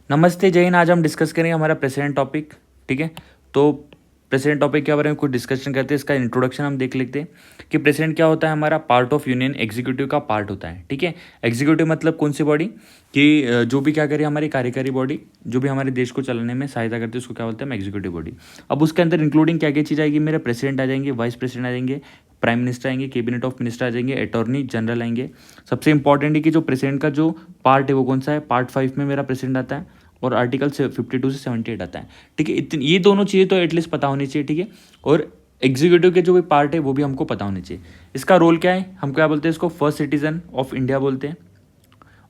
नमस्ते, जय हिंद। आज हम डिस्कस करेंगे हमारा प्रेसिडेंट टॉपिक। ठीक है, तो प्रेसिडेंट टॉपिक के बारे में कुछ डिस्कशन करते हैं। इसका इंट्रोडक्शन हम देख लेते हैं कि प्रेसिडेंट क्या होता है। हमारा पार्ट ऑफ यूनियन एग्जीक्यूटिव का पार्ट होता है। ठीक है, एग्जीक्यूटिव मतलब कौन सी बॉडी कि जो भी क्या करे, हमारी कार्यकारी बॉडी जो भी हमारे देश को चलाने में सहायता करती है उसको क्या बोलते हैं, हम एग्जीक्यूटिव बॉडी। अब उसके अंदर इंक्लूडिंग क्या क्या चीज़ आएगी, मेरे प्रेसिडेंट आ जाएंगे, वाइस प्रेसिडेंट आ जाएंगे, प्राइम मिनिस्टर आएंगे, कैबिनेट ऑफ मिनिस्टर आ जाएंगे, अटॉर्नी जनरल आएंगे। सबसे इंपॉर्टेंट है कि जो प्रेसिडेंट का जो पार्ट है वो कौन सा है, पार्ट 5 में मेरा प्रेसिडेंट आता है और आर्टिकल 52 से 78 आता है। ठीक है, इतनी ये दोनों चीज़ें तो एटलीस्ट पता होनी चाहिए। ठीक है, और एग्जीक्यूटिव के जो भी पार्ट है वो भी हमको पता होनी चाहिए। इसका रोल क्या है, हम क्या बोलते हैं इसको, फर्स्ट सिटीजन ऑफ इंडिया बोलते हैं।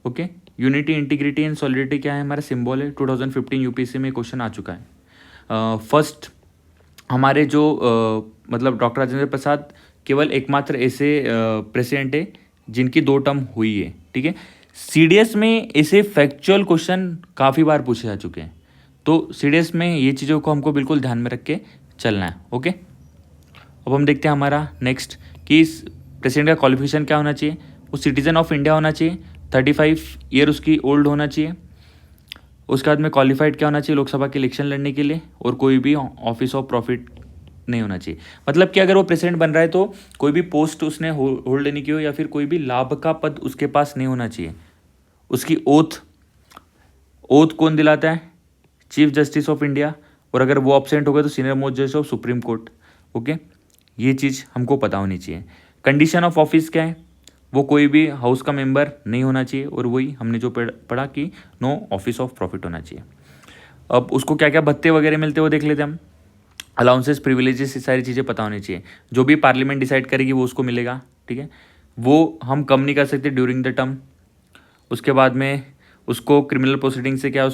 Okay, unity integrity and solidity क्या है, हमारा सिंबल है। 2015 यूपीएससी में क्वेश्चन आ चुका है। फर्स्ट हमारे जो मतलब डॉक्टर राजेंद्र प्रसाद केवल एकमात्र ऐसे प्रेसिडेंट है जिनकी 2 टर्म हुई है। ठीक है, सीडीएस में ऐसे फैक्चुअल क्वेश्चन काफ़ी बार पूछे जा चुके हैं, तो सीडीएस में ये चीज़ों को हमको बिल्कुल ध्यान में रख के चलना है। ओके, अब हम देखते हैं हमारा नेक्स्ट कि इस प्रेसिडेंट का क्वालिफिकेशन क्या होना चाहिए। वो सिटीजन ऑफ इंडिया होना चाहिए, 35 ईयर उसकी ओल्ड होना चाहिए। उसके बाद में क्वालिफाइड क्या होना चाहिए, लोकसभा के इलेक्शन लड़ने के लिए, और कोई भी ऑफिस ऑफ प्रॉफिट नहीं होना चाहिए। मतलब कि अगर वो प्रेसिडेंट बन रहा है तो कोई भी पोस्ट उसने होल्ड नहीं की हो या फिर कोई भी लाभ का पद उसके पास नहीं होना चाहिए। उसकी ओथ कौन दिलाता है, चीफ जस्टिस ऑफ इंडिया, और अगर वो ऑब्सेंट हो गए तो सीनियर मोस्ट जज ऑफ सुप्रीम कोर्ट। ओके, ये चीज़ हमको पता होनी चाहिए। कंडीशन ऑफ ऑफिस क्या है, वो कोई भी हाउस का मेंबर नहीं होना चाहिए, और वही हमने जो पढ़ा कि नो ऑफिस ऑफ प्रॉफिट होना चाहिए। अब उसको क्या क्या भत्ते वगैरह मिलते हैं वो देख लेते हैं हम। अलाउंसेस, प्रिविलेजेस, ये सारी चीज़ें पता होनी चाहिए। जो भी पार्लियामेंट डिसाइड करेगी वो उसको मिलेगा। ठीक है, वो हम कम नहीं कर सकते ड्यूरिंग द टर्म। उसके बाद में उसको क्रिमिनल प्रोसीडिंग से क्या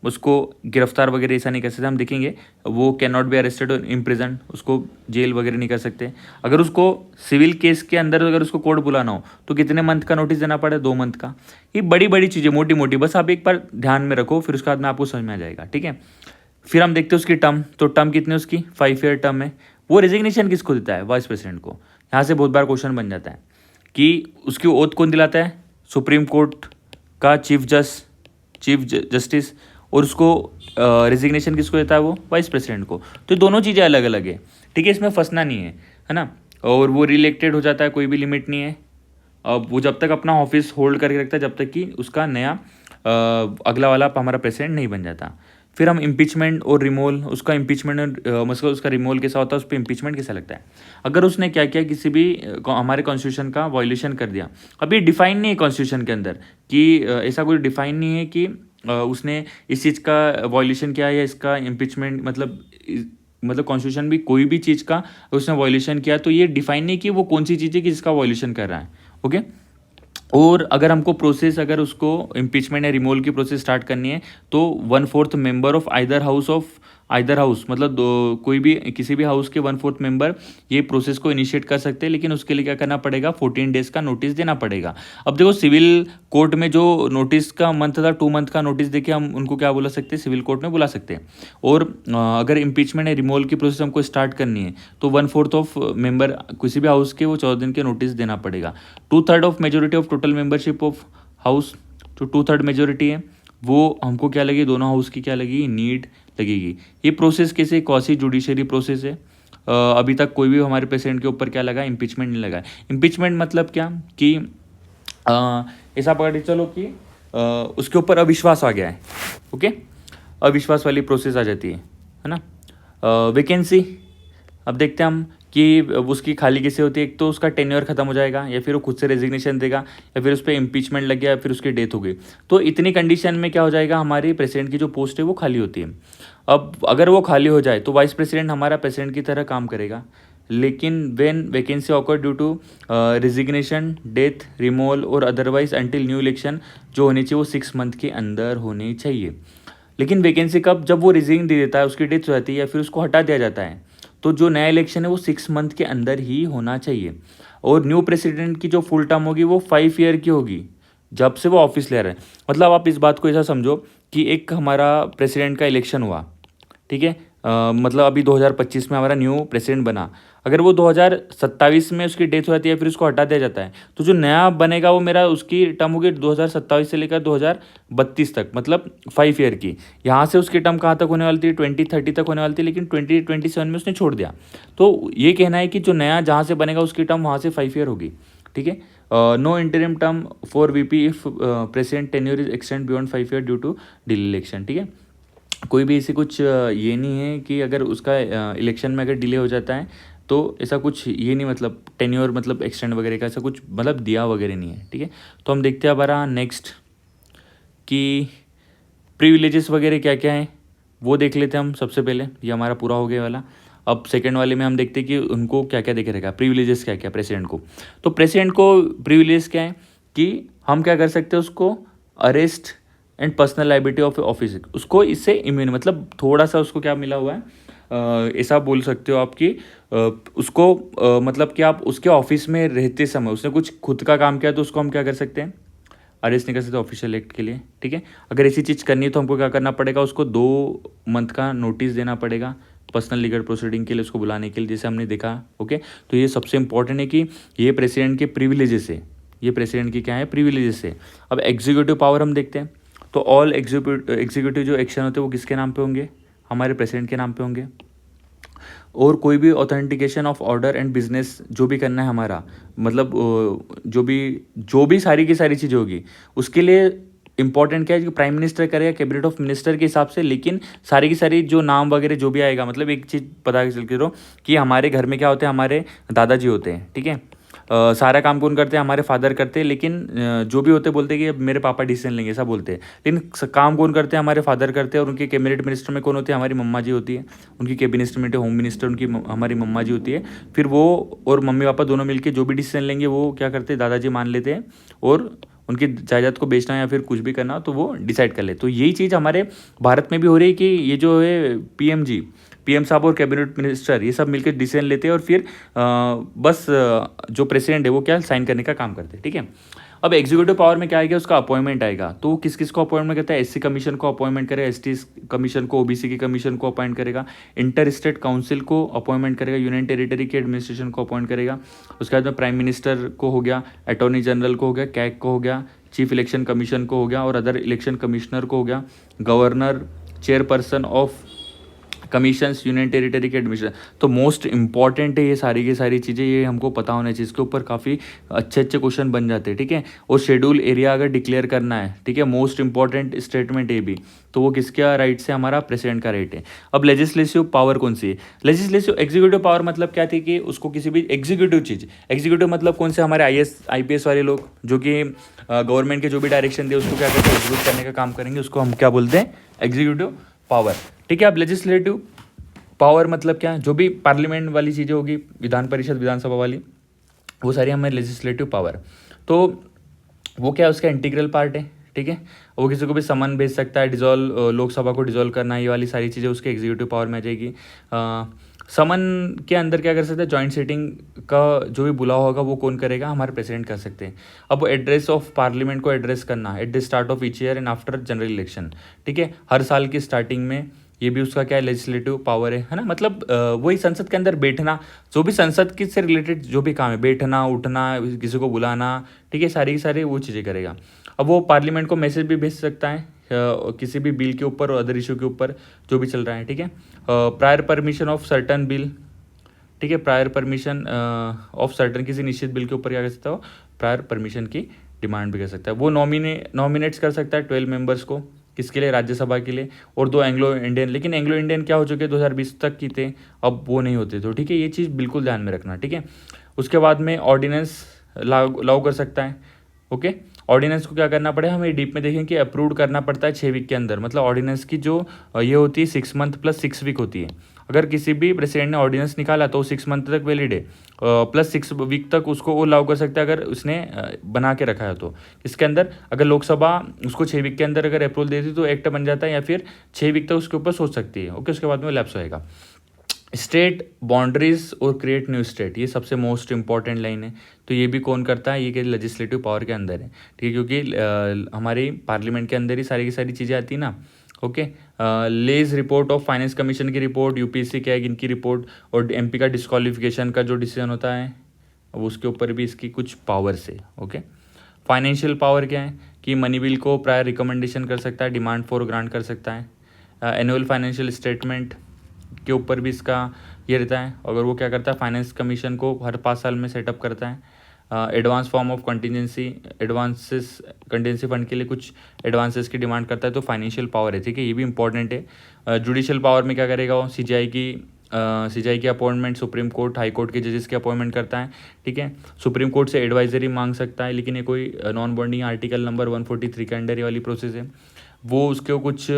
उसको गिरफ्तार वगैरह ऐसा नहीं कर सकते। हम देखेंगे वो कैन नॉट बी अरेस्टेड और इम्प्रिजन, उसको जेल वगैरह नहीं कर सकते। अगर उसको सिविल केस के अंदर अगर उसको कोर्ट बुलाना हो तो कितने मंथ का नोटिस देना पड़े, 2 मंथ का। ये बड़ी बड़ी चीज़ें मोटी मोटी, बस आप एक बार ध्यान में रखो, फिर उसके बाद में आपको समझ में आ जाएगा। ठीक है, फिर हम देखते हैं उसकी टर्म। तो टर्म कितनी उसकी 5 ईयर टर्म है। वो रेजिग्नेशन किसको देता है, वाइस प्रेसिडेंट को। यहाँ से बहुत बार क्वेश्चन बन जाता है कि उसकी ओथ कौन दिलाता है, सुप्रीम कोर्ट का चीफ जस्टिस, और उसको रेजिग्नेशन किसको देता है, वो वाइस प्रेसिडेंट को। तो दोनों चीज़ें अलग अलग है। ठीक है, इसमें फंसना नहीं है ना। और वो रिइलेक्टेड हो जाता है, कोई भी लिमिट नहीं है। अब वो जब तक अपना ऑफिस होल्ड करके रखता है जब तक कि उसका नया अगला वाला हमारा प्रेसिडेंट नहीं बन जाता। फिर हम इम्पीचमेंट और रिमूवल, उसका इम्पीचमेंट मतलब उसका रिमूवल कैसा होता है, उस पर इम्पीचमेंट कैसा लगता है। अगर उसने क्या किया, किसी भी हमारे कॉन्स्टिट्यूशन का वायलेशन कर दिया। अब ये डिफाइन नहीं है कॉन्स्टिट्यूशन के अंदर कि ऐसा कोई डिफाइन नहीं है कि उसने इस चीज़ का वायलेशन किया या इसका इम्पीचमेंट मतलब कॉन्स्टिट्यूशन भी कोई भी चीज़ का उसने वायलेशन किया, तो ये डिफाइन नहीं कि वो कौन सी चीज़ है कि जिसका वायलेशन कर रहा है। ओके, और अगर हमको प्रोसेस, अगर उसको इम्पीचमेंट या रिमूवल की प्रोसेस स्टार्ट करनी है तो 1/4 मेंबर ऑफ आइदर हाउस मतलब कोई भी किसी भी हाउस के 1/4 मेंबर ये प्रोसेस को इनिशिएट कर सकते हैं। लेकिन उसके लिए क्या करना पड़ेगा, 14 डेज का नोटिस देना पड़ेगा। अब देखो सिविल कोर्ट में जो नोटिस का मंथ था, 2 मंथ का नोटिस देके हम उनको क्या बुला सकते हैं, सिविल कोर्ट में बुला सकते हैं। और अगर इम्पीचमेंट या रिमूवल की प्रोसेस हमको स्टार्ट करनी है तो 1/4 ऑफ मेंबर किसी भी हाउस के वो 14 दिन के नोटिस देना पड़ेगा। 2/3 of majority of total membership of house, जो 2/3 मेजोरिटी है वो हमको क्या लगेगी, दोनों हाउस की क्या लगेगी, नीड लगेगी। ये प्रोसेस कैसे, क्वासी जुडिशरी प्रोसेस है। अभी तक कोई भी हमारे प्रेसिडेंट के ऊपर क्या लगा, इम्पीचमेंट नहीं लगा। इम्पीचमेंट मतलब क्या कि ऐसा पकड़ के चलो कि उसके ऊपर अविश्वास आ गया है। ओके, अविश्वास वाली प्रोसेस आ जाती है ना। वैकेंसी, अब देखते हैं हम कि उसकी खाली कैसे होती है। एक तो उसका टेन्योर खत्म हो जाएगा, या फिर वो खुद से रेजिग्नेशन देगा, या फिर उस पर इम्पीचमेंट लग गया, या फिर उसकी डेथ हो गई। तो इतनी कंडीशन में क्या हो जाएगा, हमारी प्रेसिडेंट की जो पोस्ट है वो खाली होती है। अब अगर वो खाली हो जाए तो वाइस प्रेसिडेंट हमारा प्रेसिडेंट की तरह काम करेगा। लेकिन when vacancy occur due to resignation, death, removal और अदरवाइज अंटिल न्यू इलेक्शन, जो होनी चाहिए वो 6 मंथ के अंदर होनी चाहिए। लेकिन वैकेंसी कब, जब वो रिजिग्न दे देता है, उसकी डेथ हो जाती है या फिर उसको हटा दिया जाता है, तो जो नया इलेक्शन है वो 6 मंथ के अंदर ही होना चाहिए। और न्यू प्रेसिडेंट की जो फुल टर्म होगी वो 5 ईयर की होगी, जब से वो ऑफिस ले रहे हैं। मतलब आप इस बात को ऐसा समझो कि एक हमारा प्रेसिडेंट का इलेक्शन हुआ, ठीक है, मतलब अभी 2025 में हमारा न्यू प्रेसिडेंट बना, अगर वो 2027 में उसकी डेथ हो जाती है फिर उसको हटा दिया जाता है, तो जो नया बनेगा वो मेरा उसकी टर्म होगी 2027 से लेकर 2032 तक, मतलब 5 ईयर की। यहाँ से उसकी टर्म कहाँ तक होने वाली थी, 2030 तक होने वाली थी, लेकिन 2027 में उसने छोड़ दिया। तो ये कहना है कि जो नया जहाँ से बनेगा उसकी टर्म वहाँ से 5 ईयर होगी, ठीक है। No interim term for VP if president tenure is extend beyond 5 year due to delay election, ठीक है। कोई भी ऐसी कुछ ये नहीं है कि अगर उसका इलेक्शन में अगर डिले हो जाता है तो ऐसा कुछ ये नहीं, मतलब टेन्योर मतलब एक्सटेंड वगैरह का ऐसा कुछ मतलब दिया वगैरह नहीं है, ठीक है। तो हम देखते हैं हमारा नेक्स्ट कि प्रिविलेजेस वगैरह क्या क्या है वो देख लेते हैं हम सबसे पहले। ये हमारा पूरा हो गया वाला। अब सेकंड वाले में हम देखते हैं कि उनको क्या क्या देखे रहेगा, प्रिविलेजेस क्या क्या प्रेसिडेंट को। तो प्रेसिडेंट को प्रिविलेज क्या है कि हम क्या कर सकते हैं, उसको arrest and personal liability of office, उसको इससे इम्यून, मतलब थोड़ा सा उसको क्या मिला हुआ है, ऐसा बोल सकते हो आप कि उसको मतलब कि आप उसके ऑफिस में रहते समय उसने कुछ खुद का काम किया तो उसको हम क्या कर सकते हैं, अरेस्ट नहीं कर सकते ऑफिशियल एक्ट के लिए, ठीक है। अगर ऐसी चीज़ करनी है तो हमको क्या करना पड़ेगा, उसको 2 मंथ का नोटिस देना पड़ेगा पर्सनल लीगल प्रोसीडिंग के लिए, उसको बुलाने के लिए, जैसे हमने देखा, ओके। तो ये सबसे इंपॉर्टेंट है कि ये प्रेसिडेंट के प्रिविलेजेस है, ये प्रेसिडेंट की क्या है, प्रिविलेजेस है। अब एग्जीक्यूटिव पावर हम देखते हैं, तो ऑल एग्जीक्यूटिव जो एक्शन होते हैं वो किसके नाम पे होंगे, हमारे प्रेसिडेंट के नाम पे होंगे। और कोई भी authentication of order and business जो भी करना है हमारा, मतलब जो भी सारी की सारी चीज़ें होगी उसके लिए इंपॉर्टेंट क्या है कि प्राइम मिनिस्टर करेगा कैबिनेट ऑफ मिनिस्टर के हिसाब से, लेकिन सारी की सारी जो नाम वगैरह जो भी आएगा, मतलब एक चीज़ पता चल के रहो कि हमारे घर में क्या होते हैं, हमारे दादाजी होते हैं, ठीक है। सारा काम कौन करते हैं, हमारे फादर करते हैं, लेकिन जो भी होते बोलते हैं कि अब मेरे पापा डिसीजन लेंगे, ऐसा बोलते हैं, लेकिन काम कौन करते हैं, हमारे फादर करते हैं। और उनके कैबिनेट मिनिस्टर में कौन होते हैं, हमारी मम्मा जी होती है, उनकी कैबिनेट में होम मिनिस्टर उनकी हमारी मम्मा जी होती है। फिर वो और मम्मी पापा दोनों मिलकर जो भी डिसीजन लेंगे वो क्या करते हैं, दादाजी मान लेते हैं, और उनकी जायदाद को बेचना या फिर कुछ भी करना तो वो डिसाइड कर ले। तो यही चीज़ हमारे भारत में भी हो रही है कि ये जो है पीएम साहब और कैबिनेट मिनिस्टर ये सब मिलकर डिसीजन लेते हैं, और फिर बस जो प्रेसिडेंट है वो क्या साइन करने का काम करते हैं, ठीक है। अब एग्जीक्यूटिव पावर में क्या आएगा, उसका अपॉइंटमेंट आएगा, तो वो किस किस को अपॉइंटमेंट करता है, एससी कमीशन को अपॉइंटमेंट करेगा, एसटी कमीशन को, ओबीसी की कमीशन को अपॉइंट करेगा, इंटर स्टेट काउंसिल को अपॉइंटमेंट करेगा, यूनियन टेरिटरी के एडमिनिस्ट्रेशन को अपॉइंट करेगा। उसके बाद में प्राइम मिनिस्टर को हो गया, अटॉर्नी जनरल को हो गया, कैग को हो गया, चीफ इलेक्शन कमीशन को हो गया, और अदर इलेक्शन कमिश्नर को हो गया, governor, chairperson of commissions, union territory के एडमिशन। तो मोस्ट इंपॉर्टेंट है ये सारी की सारी चीज़ें, ये हमको पता होना चाहिए, इसके ऊपर काफ़ी अच्छे अच्छे क्वेश्चन बन जाते हैं, ठीक है। और शेड्यूल एरिया अगर डिक्लेयर करना है, ठीक है, मोस्ट इंपॉर्टेंट स्टेटमेंट ये भी, तो वो किसका राइट से, हमारा प्रेसिडेंट का राइट है। अब लेजिस्लेटिव पावर कौन सी है, लेजिस्लेटिव एग्जीक्यूटिव पावर मतलब क्या थी कि उसको किसी भी एग्जीक्यूटिव मतलब कौन से, हमारे IPS वाले लोग जो कि गवर्नमेंट के जो भी डायरेक्शन दे उसको क्या करते हैं, एग्जीक्यूट करने का काम करेंगे, उसको हम क्या बोलते हैं, एग्जीक्यूटिव पावर, ठीक है। अब लेजिस्लेटिव पावर मतलब क्या है, जो भी पार्लियामेंट वाली चीज़ें होगी, विधान परिषद विधानसभा वाली, वो सारी हमारे लेजिस्लेटिव पावर। तो वो क्या है, उसका इंटीग्रल पार्ट है, ठीक है। वो किसी को भी समन भेज सकता है, डिजॉल्व, लोकसभा को डिजॉल्व करना, ये वाली सारी चीज़ें उसके एग्जीक्यूटिव पावर में आ जाएगी। समन के अंदर क्या कर सकते हैं, जॉइंट सीटिंग का जो भी बुलाव होगा वो कौन करेगा, हमारे प्रेसिडेंट कर सकते हैं। अब एड्रेस ऑफ पार्लियामेंट को एड्रेस करना at the start of each year and after general election, ठीक है, हर साल की स्टार्टिंग में, ये भी उसका क्या है, लेजिस्लेटिव पावर है ना। मतलब वही संसद के अंदर बैठना, जो भी संसद के से रिलेटेड जो भी काम है, बैठना उठना, किसी को बुलाना, ठीक है, सारी की सारी वो चीज़ें करेगा। अब वो पार्लियामेंट को मैसेज भी भेज सकता है किसी भी बिल के ऊपर और अदर इशू के ऊपर जो भी चल रहा है, ठीक है। Prior permission of certain bill, ठीक है, प्रायर परमिशन ऑफ सर्टन, किसी निश्चित बिल के ऊपर क्या कर सकता हो, प्रायर परमिशन की डिमांड भी कर सकता है। वो नॉमिनेट्स कर सकता है 12 मेंबर्स को, किसके लिए, राज्यसभा के लिए, और 2 एंग्लो इंडियन, लेकिन एंग्लो इंडियन क्या हो चुके 2020 तक की थे, अब वो नहीं होते, तो ठीक है, ये चीज़ बिल्कुल ध्यान में रखना, ठीक है। उसके बाद में ऑर्डिनेंस लागू कर सकता है, ओके। ऑर्डिनेंस को क्या करना पड़ेगा, हमें डीप में देखें कि अप्रूव करना पड़ता है 6 वीक के अंदर, मतलब ऑर्डिनेंस की जो ये होती है 6 मंथ प्लस 6 वीक होती है। अगर किसी भी प्रेसिडेंट ने ऑर्डिनेंस निकाला तो 6 मंथ तक वैलिड है, प्लस 6 वीक तक उसको वो लागू कर सकता है अगर उसने बना के रखा है तो। इसके अंदर अगर लोकसभा उसको 6 वीक के अंदर अगर अप्रूवल देती तो एक्ट बन जाता है, या फिर 6 वीक तक उसके ऊपर सोच सकती है, ओके। उसके बाद में वो लैप्स होएगा। स्टेट बाउंड्रीज और क्रिएट न्यू स्टेट, ये सबसे मोस्ट इंपॉर्टेंट लाइन है। तो ये भी कौन करता है, ये कि लेजिस्लेटिव पावर के अंदर है, ठीक है, क्योंकि हमारी पार्लियामेंट के अंदर ही सारी की सारी चीज़ें आती है ना, okay. Lays report of finance commission की रिपोर्ट, यूपीएससी क्या है इनकी रिपोर्ट, और एमपी का डिस्क्वालिफिकेशन का जो डिसीजन होता है अब उसके ऊपर भी इसकी कुछ पावर्स है। ओके। फाइनेंशियल पावर क्या है कि मनी बिल को प्रायर रिकमेंडेशन कर सकता है, डिमांड फॉर ग्रांट कर सकता है। एनुअल फाइनेंशियल स्टेटमेंट के ऊपर भी इसका ये रहता है। अगर वो क्या करता है, फाइनेंस कमीशन को हर 5 साल में सेटअप करता है। Advance form of contingency, advances contingency fund के लिए कुछ एडवांसेस की डिमांड करता है, तो फाइनेंशियल पावर है। ठीक है, ये भी इंपॉर्टेंट है। जुडिशियल पावर में क्या करेगा वो, सीजीआई की appointment supreme court, high court के जजेस की अपॉइंटमेंट करता है। ठीक है, सुप्रीम कोर्ट से एडवाइजरी मांग सकता है, लेकिन ये कोई नॉन बॉन्डिंग आर्टिकल नंबर 143 के अंडर ये वाली प्रोसेस है। वो उसके कुछ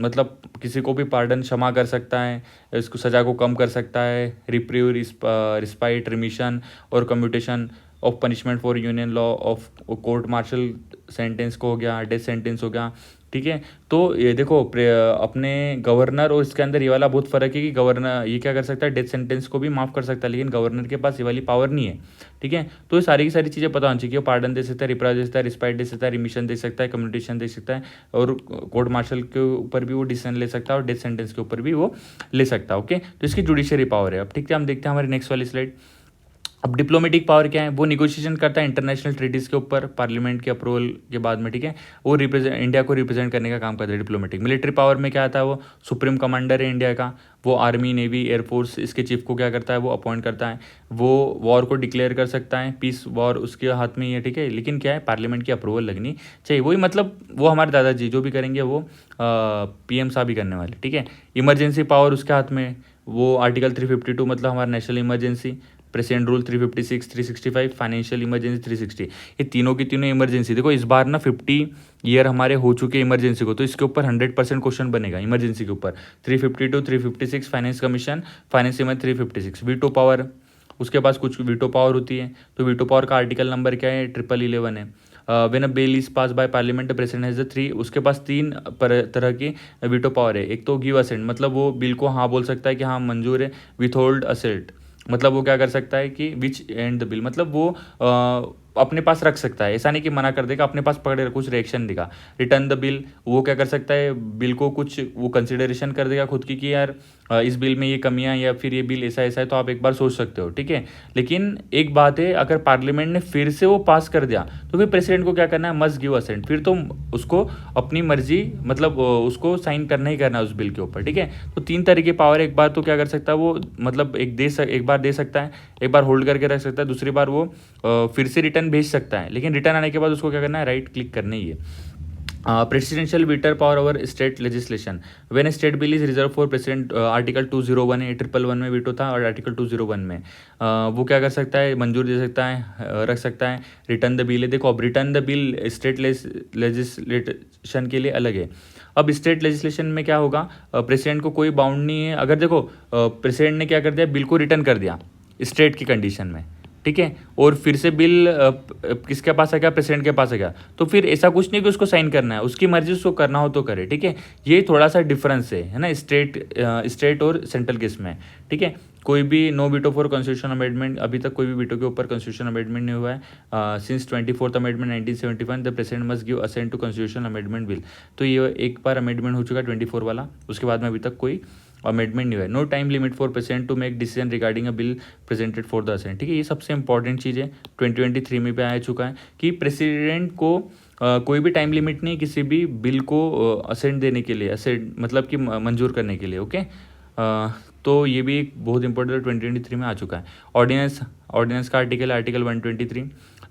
मतलब किसी को भी पार्डन क्षमा कर सकता है, इसको सज़ा को कम कर सकता है, रिप्रीव, रिस्पाइट, रिमिशन और commutation of punishment for union law of court martial sentence को हो गया, डेथ सेंटेंस हो गया। ठीक है, तो ये देखो अपने गवर्नर और इसके अंदर ये वाला बहुत फ़र्क है कि गवर्नर ये क्या कर सकता है, डेथ सेंटेंस को भी माफ़ कर सकता है, लेकिन गवर्नर के पास ये वाली पावर नहीं है। ठीक है, तो ये सारी की सारी चीज़ें पता होनी चाहिए कि पार्डन दे सकता है, रिप्राइज दे सकता है, रिस्पाइट दे सकता है, रिमिशन दे सकता है, कम्युनिकेशन दे सकता है, और कोर्ट मार्शल के ऊपर भी वो डिसीजन ले सकता है, और डेथ सेंटेंस के ऊपर भी वो ले सकता है। ओके, तो इसकी जुडिशरी पावर है। अब ठीक है, हम देखते हैं हमारी नेक्स्ट वाली स्लाइड। अब डिप्लोमेटिक पावर क्या है, वो निगोशिएशन करता है इंटरनेशनल ट्रीटीज़ के ऊपर पार्लियामेंट के अप्रूवल के बाद में। ठीक है, वो इंडिया को रिप्रेजेंट करने का काम करता है डिप्लोमेटिक। मिलिट्री पावर में क्या आता है, वो सुप्रीम कमांडर है इंडिया का, वो आर्मी, नेवी, एयरफोर्स, इसके चीफ को क्या करता है, वो अपॉइंट करता है। वो वॉर को डिक्लेयर कर सकता है, पीस वॉर उसके हाथ में ही है। ठीक है, लेकिन क्या है, पार्लियामेंट की अप्रूवल लगनी चाहिए। वही मतलब वो हमारे दादाजी जो भी करेंगे वो पीएम साहब ही करने वाले। ठीक है, इमरजेंसी पावर उसके हाथ में, वो आर्टिकल 352 मतलब हमारा national emergency, president rule 356, 365, financial emergency 360, ये तीनों की तीनों इमरजेंसी। देखो इस बार ना 50 ईयर हमारे हो चुके इमरजेंसी को, तो इसके ऊपर 100% क्वेश्चन बनेगा इमरजेंसी के ऊपर। 352, 356 finance commission, finance emergency 356। Veto power, उसके पास कुछ वीटो पावर होती है, तो वीटो पावर का आर्टिकल नंबर क्या है, 1111 है। When a bill is pass by parliament the president has the 3, उसके पास 3 तरह की वीटो पावर है। एक तो गिव असेंट, मतलब वो बिल को हाँ बोल सकता है कि हाँ मंजूर है। विथहोल्ड असेंट, मतलब वो क्या कर सकता है कि विच एंड द बिल, मतलब वो अपने पास रख सकता है, ऐसा नहीं कि मना कर देगा, अपने पास पकड़े कुछ रिएक्शन देगा। रिटर्न द बिल, वो क्या कर सकता है, बिल को कुछ वो कंसिडरेशन कर देगा खुद की कि यार इस बिल में ये कमियां या फिर ये बिल ऐसा ऐसा है, तो आप एक बार सोच सकते हो। ठीक है, लेकिन एक बात है, अगर पार्लियामेंट ने फिर से वो पास कर दिया तो फिर प्रेसिडेंट को क्या करना है, मस्ट गिव असेंट, फिर तो उसको अपनी मर्जी मतलब उसको साइन करना ही करना है उस बिल के ऊपर। ठीक है, तो 3 तरह की पावर है। एक बार तो क्या कर सकता है वो, मतलब एक बार दे सकता है, एक बार होल्ड करके रख सकता है, दूसरी बार वो फिर से रिटर्न भेज सकता है, लेकिन रिटर्न आने के बाद उसको क्या करना है, राइट क्लिक करना ही है। Presidential veto power over state legislation, when state bill is reserve for president, article 201 है, 111 में वीटो था, और आर्टिकल 201 में वो क्या कर सकता है, मंजूर दे सकता है, रख सकता है। रिटर्न द बिल है, देखो अब return the bill state legislation के लिए अलग है। अब स्टेट लेजिस्लेशन में क्या होगा, प्रेसिडेंट को कोई बाउंड नहीं है। अगर देखो प्रेसिडेंट ने क्या कर दिया, बिल को रिटर्न कर दिया स्टेट की कंडीशन में, ठीक है, और फिर से बिल किसके पास आ गया, प्रेसिडेंट के पास आ गया, तो फिर ऐसा कुछ नहीं कि उसको साइन करना है, उसकी मर्जी उसको करना हो तो करे। ठीक है, ये थोड़ा सा डिफरेंस है ना स्टेट और सेंट्रल केस में। ठीक है, कोई भी no veto for constitution amendment, अभी तक कोई भी वीटो के ऊपर कॉन्स्टिट्यूशन अमेंडमेंट नहीं हुआ है। Since 24th amendment 1971 the president must give assent to constitution amendment bill, तो ये एक बार अमेंडमेंट हो चुका है 24 वाला, उसके बाद में अभी तक कोई अमेंडमेंट नहीं हुआ है। No time limit for president to make decision regarding a bill presented for the assent. ठीक है, ये सबसे इंपॉर्टेंट चीज़ है, 2023 में भी आ चुका है कि प्रेसिडेंट को कोई भी टाइम लिमिट नहीं किसी भी बिल को असेंट देने के लिए, असेंट मतलब कि मंजूर करने के लिए। ओके, तो ये भी एक बहुत इंपॉर्टेंट 2023 में आ चुका है। ऑर्डिनेंस का article 123,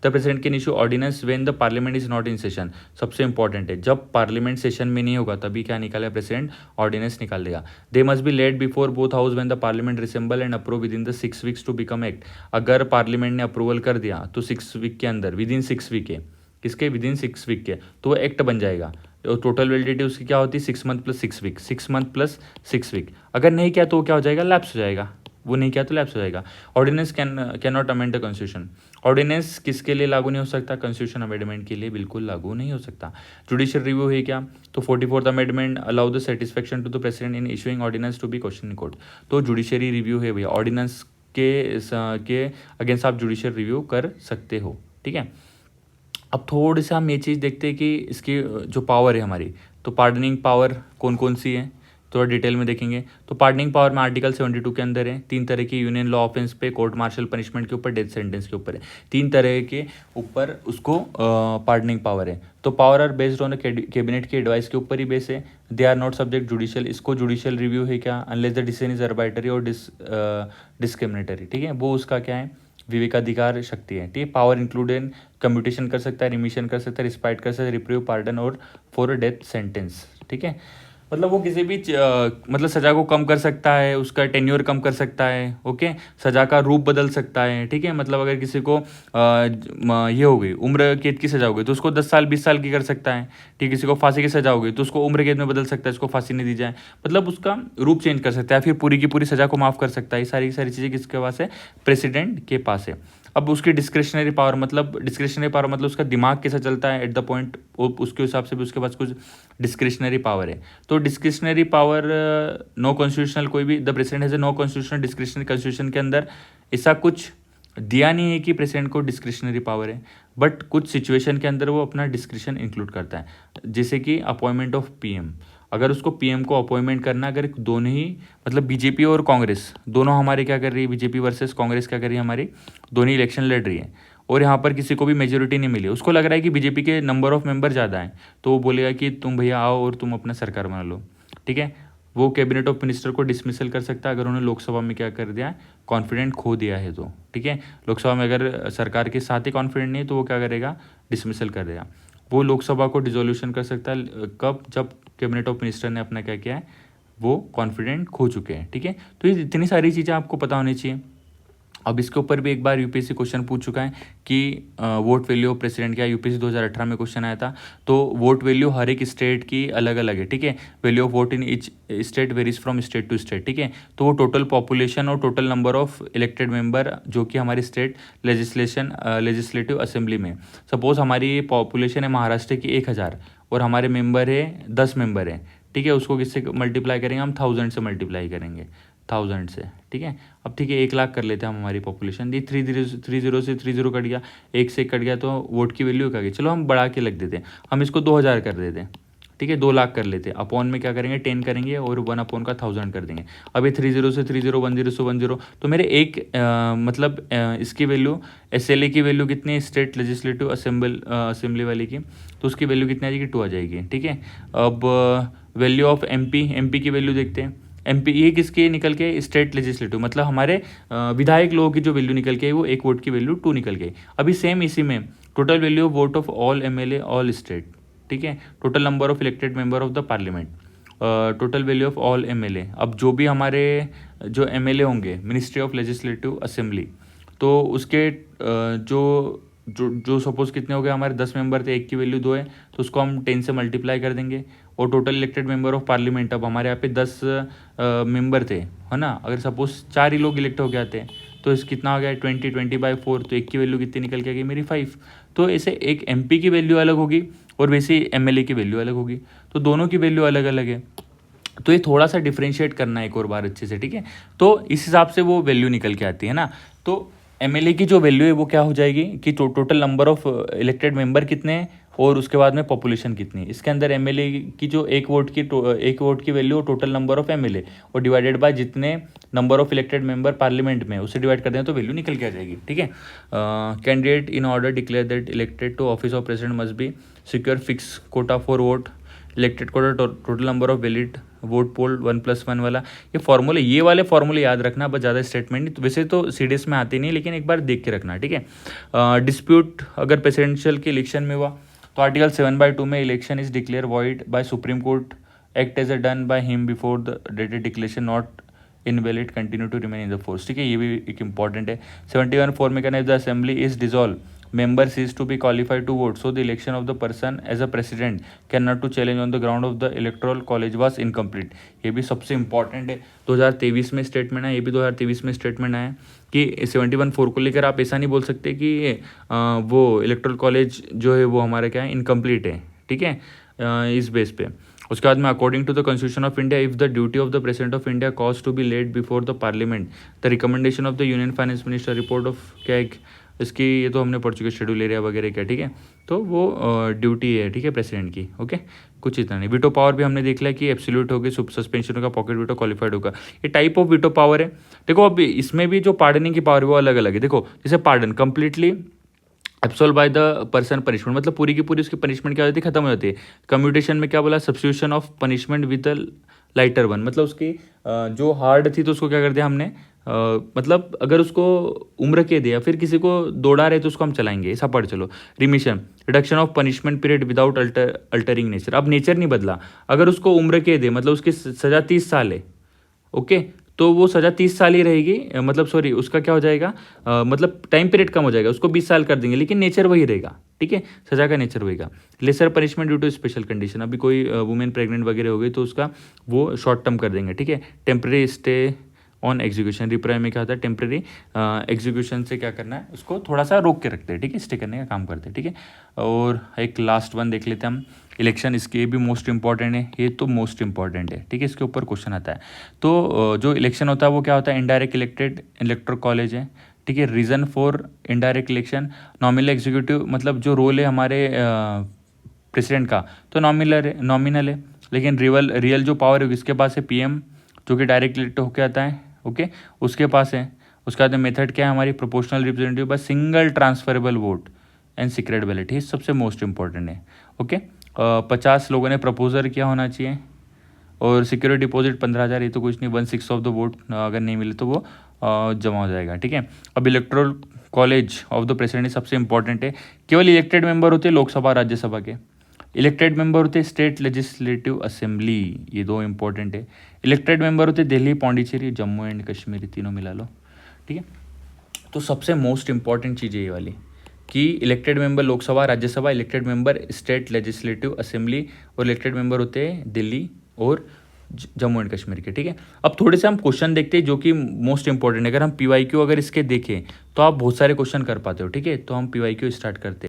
the president can issue ordinance when the parliament is not in session. सबसे इंपॉर्टेंट है, जब पार्लियामेंट सेशन में नहीं होगा तभी क्या निकालेगा प्रेसिडेंट, ऑर्डिनेंस निकाल देगा। They must be laid before both house when the parliament reassemble and approve within the 6 weeks to become act. अगर पार्लियामेंट ने अप्रूवल कर दिया तो 6 वीक के अंदर, विद इन 6 वीक है, किसके, विद इन 6 वीक के, तो वो एक्ट बन जाएगा। टोटल वैलिडिटी उसकी क्या होती है, 6 month plus 6 week, 6 month plus 6 week. अगर नहीं किया तो वो क्या हो जाएगा, लैप्स हो जाएगा, वो नहीं किया तो लैप्स हो जाएगा। Ordinance cannot amend the constitution. Ordinance किसके लिए लागू नहीं हो सकता, कॉन्स्टिट्यूशन अमेंडमेंट के लिए बिल्कुल लागू नहीं हो सकता। जुडिशियल रिव्यू है क्या, तो 44th amendment allow the satisfaction to the president in issuing ordinance to be question in court. तो जुडिशियरी रिव्यू है भैया, ऑर्डिनेंस के अगेंस्ट आप जुडिशियल रिव्यू कर सकते हो। ठीक है, अब थोड़ी सा हम ये चीज़ देखते हैं कि इसकी जो पावर है हमारी, तो पार्डनिंग पावर कौन कौन सी है थोड़ा डिटेल में देखेंगे। तो पार्डनिंग पावर में आर्टिकल 72 के अंदर है, 3 तरह की यूनियन लॉ ऑफेंस पे, कोर्ट मार्शल पनिशमेंट के ऊपर, डेथ सेंटेंस के ऊपर है, 3 तरह के ऊपर उसको पार्डनिंग पावर है। तो power are based on cabinet की एडवाइस के ऊपर ही बेस है। They are not subject judicial, इसको जुडिशियल रिव्यू है क्या, unless the decision is arbitrary और डिस्क्रिमिनेटरी, ठीक है, वो उसका क्या है, विवेकाधिकार शक्ति है, ठीक है। पावर इंक्लूडेड कम्यूटेशन कर सकता है, रिमिशन कर सकता है, रिस्पाइट कर सकता है, रिप्रीव, पार्डन और फॉर डेथ सेंटेंस, ठीक है। मतलब वो किसी भी मतलब सज़ा को कम कर सकता है, उसका टेन्योर कम कर सकता है, ओके, सज़ा का रूप बदल सकता है, ठीक है। मतलब अगर किसी को ये हो गई उम्र कैद की सज़ा हो गई तो उसको 10 साल 20 साल की कर सकता है, ठीक है। किसी को फांसी की सज़ा हो गई तो उसको उम्र कैद में बदल सकता है, उसको फांसी नहीं दी जाए, मतलब उसका रूप चेंज कर सकता है, फिर पूरी की पूरी सज़ा को माफ़ कर सकता है। ये सारी सारी चीज़ें किसके पास है, प्रेसिडेंट के पास है। अब उसकी डिस्क्रिशनरी पावर मतलब उसका दिमाग कैसा चलता है एट द पॉइंट, उसके हिसाब से भी उसके पास कुछ डिस्क्रिशनरी पावर है। तो डिस्क्रिशनरी पावर नो कॉन्स्टिट्यूशनल, कोई भी the president has a no constitutional discretionary, constitution के अंदर ऐसा कुछ दिया नहीं है कि प्रेसिडेंट को डिस्क्रिशनरी पावर है, बट कुछ सिचुएशन के अंदर वो अपना डिस्क्रिशन इंक्लूड करता है, जैसे कि अपॉइंटमेंट ऑफ पीएम। अगर उसको पीएम को अपॉइंटमेंट करना, अगर दोनों ही मतलब बीजेपी और कांग्रेस दोनों हमारे क्या कर रही है, बीजेपी वर्सेस कांग्रेस क्या कर रही है, हमारी दोनों इलेक्शन लड़ रही है और यहाँ पर किसी को भी मेजोरिटी नहीं मिली, उसको लग रहा है कि बीजेपी के नंबर ऑफ मेंबर ज़्यादा हैं, तो वो बोलेगा कि तुम भैया आओ और तुम अपना सरकार बना लो, ठीक है। वो कैबिनेट ऑफ मिनिस्टर को डिसमिसल कर सकता है अगर उन्होंने लोकसभा में क्या कर दिया, कॉन्फिडेंट खो दिया है तो, ठीक है। लोकसभा में अगर सरकार के साथ ही कॉन्फिडेंट नहीं है तो वो क्या करेगा, डिसमिसल कर देगा। वो लोकसभा को डिसोल्यूशन कर सकता है कब, जब कैबिनेट ऑफ मिनिस्टर ने अपना क्या किया है, वो कॉन्फिडेंट खो चुके हैं, ठीक है। तो ये इतनी सारी चीज़ें आपको पता होनी चाहिए। अब इसके ऊपर भी एक बार यूपीएससी क्वेश्चन पूछ चुका है कि वोट वैल्यू ऑफ प्रेसिडेंट क्या है, यूपीएससी 2018 में क्वेश्चन आया था। तो वोट वैल्यू हर एक स्टेट की अलग अलग है, ठीक है। Value of vote in each state varies from state to state, ठीक है। तो वो टोटल पॉपुलेशन और total number of elected member जो कि हमारी स्टेट लेजिस्लेटिव असेंबली में, सपोज हमारी पॉपुलेशन है महाराष्ट्र की 1000 और हमारे मेंबर है 10 मेंबर है, ठीक है। उसको किससे मल्टीप्लाई करेंगे, हम 1000 से मल्टीप्लाई करेंगे, 1000 से, ठीक है। अब ठीक है 1 लाख कर लेते हैं हम, हमारी पॉपुलेशन दी 30 से 30 कट गया, 1 से कट गया, तो वोट की वैल्यू क्या गई, चलो हम बढ़ा के लग देते हैं, हम इसको 2000 कर देते हैं, ठीक है। 2 लाख कर लेते हैं, अपॉन में क्या करेंगे 10 करेंगे और 1 अपॉन का 1000 कर देंगे। अब ये 30 से 30, 10 से 10, तो मेरे एक मतलब इसकी वैल्यू SLA की वैल्यू कितनी है, स्टेट लेजिस्लेटिव असेंबली वाली की, तो उसकी वैल्यू कितनी आ जाएगी, 2 आ जाएगी, ठीक है। अब वैल्यू ऑफ MP की वैल्यू देखते हैं। MP ये किसके निकल के, स्टेट लेजिस्लेटिव, मतलब हमारे विधायक लोगों की जो वैल्यू निकल के आई वो एक वोट की वैल्यू 2 निकल गई। अभी सेम इसी में total value of vote of all MLA all state, ठीक है। Total number of elected member of the parliament, total value of all MLA। अब जो भी हमारे जो MLA होंगे मिनिस्ट्री ऑफ लेजिस्लेटिव असेंबली, तो उसके जो जो जो सपोज कितने हो गए, हमारे 10 मेंबर थे, एक की वैल्यू 2 है, तो उसको हम 10 से मल्टीप्लाई कर देंगे। और total elected member of parliament, अब हमारे यहाँ पे 10 मेंबर थे, है ना, अगर सपोज 4 ही लोग इलेक्ट हो गए थे तो इस कितना हो गया 20/4, तो एक की वैल्यू कितनी निकल के आ गई, मेरी 5। तो ऐसे एक MP की वैल्यू अलग होगी और वैसे ही MLA की वैल्यू अलग होगी, तो दोनों की वैल्यू अलग अलग है। तो ये थोड़ा सा डिफ्रेंशिएट करना है एक और बार अच्छे से, ठीक है। तो इस हिसाब से वो वैल्यू निकल के आती है ना। तो MLA की जो वैल्यू है वो क्या हो जाएगी कि total number of elected member कितने हैं और उसके बाद में पॉपुलेशन कितनी है। इसके अंदर MLA की जो एक वोट की value total number of MLA और डिवाइडेड बाय जितने number of elected member parliament में, उसे डिवाइड कर दें तो वैल्यू निकल के आ जाएगी, ठीक है। Candidate in order declare that elected to office of president must be secure fix quota for vote, elected quota total number of valid vote poll 1+1 वाला। ये फॉर्मूले, ये वाले फॉर्मूले याद रखना, बस ज़्यादा स्टेटमेंट नहीं, तो वैसे तो CDS में आते नहीं, लेकिन एक बार देख के रखना, ठीक है। डिस्प्यूट अगर प्रेसिडेंशियल के इलेक्शन में हुआ तो आर्टिकल 7/2 में election is declare void by supreme court act as a done by him before the dated declaration not invalid continue to remain in the force, ठीक है। ये भी एक इंपॉर्टेंट है। 71(4) में कहना है the assembly is dissolve, member cease to be qualified to vote, so the election of the person as a president cannot to challenge on the ground of the electoral college was incomplete। ये भी सबसे important है, 2023 में statement है, ये भी 2023 में statement आया कि 71(4) को लेकर आप ऐसा नहीं बोल सकते कि वो इलेक्टोरल कॉलेज जो है वो हमारा क्या है, इनकम्प्लीट है, ठीक है, इस बेस पे। उसके बाद में according to the constitution of India, if the duty of the president of India cause to be laid before the parliament, the recommendation of the union finance minister report of क्या इसकी ये तो हमने पढ़ चुके शेड्यूल एरिया वगैरह क्या, ठीक है। तो वो ड्यूटी है, ठीक है, प्रेसिडेंट की, ओके। कुछ इतना नहीं। वीटो पावर भी हमने देख लिया कि एब्सोल्यूट होगी, सस्पेंशन होगा, पॉकेट वीटो, क्वालिफाइड होगा। ये टाइप ऑफ वीटो पावर है। देखो अब इसमें भी जो पार्डनिंग की पावर है वो अलग अलग है। देखो जैसे pardon completely absolve by the person punishment, मतलब पूरी की पूरी उसकी पनिशमेंट क्या हो जाती है, खत्म हो जाती है। कम्यूटेशन में क्या बोला, substitution of punishment with the lighter one, मतलब उसकी जो हार्ड थी तो उसको क्या कर दिया हमने, मतलब अगर उसको उम्र के दिया, फिर किसी को दौड़ा रहे तो उसको हम चलाएंगे, ऐसा पढ़ चलो। Remission, reduction of punishment period without altering nature. अब नेचर नहीं बदला, अगर उसको उम्र के दे, मतलब उसकी सज़ा 30 साल है, ओके, तो वो सज़ा 30 साल ही रहेगी, मतलब सॉरी उसका क्या हो जाएगा, मतलब टाइम पीरियड कम हो जाएगा, उसको 20 साल कर देंगे, लेकिन नेचर वही रहेगा, ठीक है, सज़ा का नेचर वही का। Lesser punishment due to special condition, अभी कोई वुमेन प्रेग्नेंट वगैरह हो गई तो उसका वो शॉर्ट टर्म कर देंगे, ठीक है। टेम्प्रेरी स्टे ऑन एग्जीक्यूशन, रिप्राई में क्या होता है, टेम्प्रेरी एग्जीक्यूशन से क्या करना है, उसको थोड़ा सा रोक के रखते हैं, ठीक है, स्टे करने का काम करते हैं, ठीक है। और एक लास्ट वन देख लेते हैं हम, इलेक्शन, इसके भी मोस्ट इंपॉर्टेंट है, ये तो मोस्ट इंपॉर्टेंट है, ठीक है, इसके ऊपर क्वेश्चन आता है। तो जो इलेक्शन होता है वो क्या होता है, इनडायरेक्ट इलेक्टेड इलेक्टोरल कॉलेज है, ठीक है। Reason for indirect election, nominal executive, मतलब जो रोल है हमारे प्रेसिडेंट का, तो नॉमिनल है, लेकिन रियल जो पावर है किसके पास है, पीएम, जो कि डायरेक्ट इलेक्ट होकर आता है, ओके, उसके पास है। उसके बाद मेथड क्या है हमारी, proportional representative by single transferable vote and secret ballot, ये सबसे मोस्ट इंपॉर्टेंट है, ओके। 50 लोगों ने प्रपोजल किया होना चाहिए, और सिक्योरिटी डिपॉजिट 15,000, ये तो कुछ नहीं, 1/6 ऑफ द वोट अगर नहीं मिले तो वो जमा हो जाएगा, ठीक है। अब electoral college of the president सबसे इंपॉर्टेंट है, केवल इलेक्टेड मेंबर होते हैं लोकसभा राज्यसभा के, इलेक्टेड मेंबर होते हैं स्टेट लेजिस्लेटिव असेंबली, ये दो इंपॉर्टेंट है। इलेक्टेड मेंबर होते दिल्ली, पौंडीचेरी, जम्मू एंड कश्मीर, तीनों मिला लो, ठीक है। तो सबसे मोस्ट इंपॉर्टेंट चीज़ है ये वाली, कि elected member Lok Sabha Rajya Sabha, elected member state legislative assembly, और इलेक्टेड मेंबर होते हैं दिल्ली और जम्मू एंड कश्मीर के, ठीक है। अब थोड़े से हम क्वेश्चन देखते हैं जो कि मोस्ट इंपॉर्टेंट है। अगर हम PYQ अगर इसके देखें तो आप बहुत सारे क्वेश्चन कर पाते हो, ठीक है। तो हम PYQ स्टार्ट करते हैं।